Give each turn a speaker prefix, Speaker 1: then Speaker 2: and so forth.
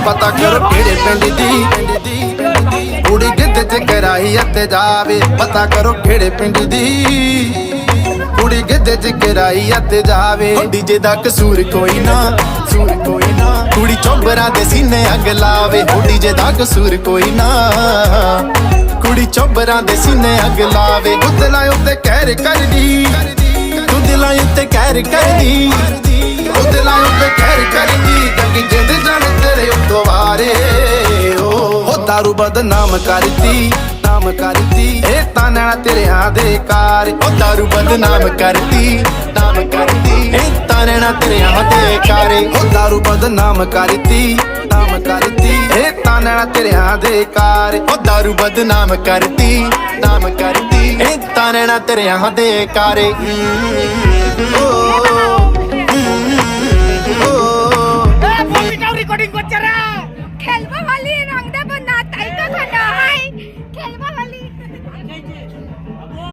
Speaker 1: पता करो केड़े पिंड दी कुड़ी गिद्ध च कराई अते जावे। पता करो केड़े पिंड दी कुड़ी गिद्ध च कराई अते जावे। डीजे दा कसूर कोई ना, कसूर कोई ना, कुड़ी चोबरा दे सीने अग लावे। डीजे दा कसूर कोई ना, कुड़ी चोबरा दे सीने अग लावे। दुदला उत्ते कहर करदी, दुदला उत्ते कहर करदी, दुदला उत्ते कहर करदी। जगी जिंद जान तेरे उत्तों वारे ओ दारू बदनाम करदी, नाम करदी। ए ताना तेरे हां दे कार ओ दारू बदनाम करदी, नाम करदी। ए ताना तेरे हां दे कार ओ दारू बदनाम करदी, नाम करदी। ए ताना तेरे हां दे कार ओ दारू बदनाम करदी, नाम करदी। ए ताना तेरे हां दे कार
Speaker 2: রেকর্ডিং করছে রে খেলবা ভালি রংদা বনা তাই তো খানা হাই খেলবা ভালি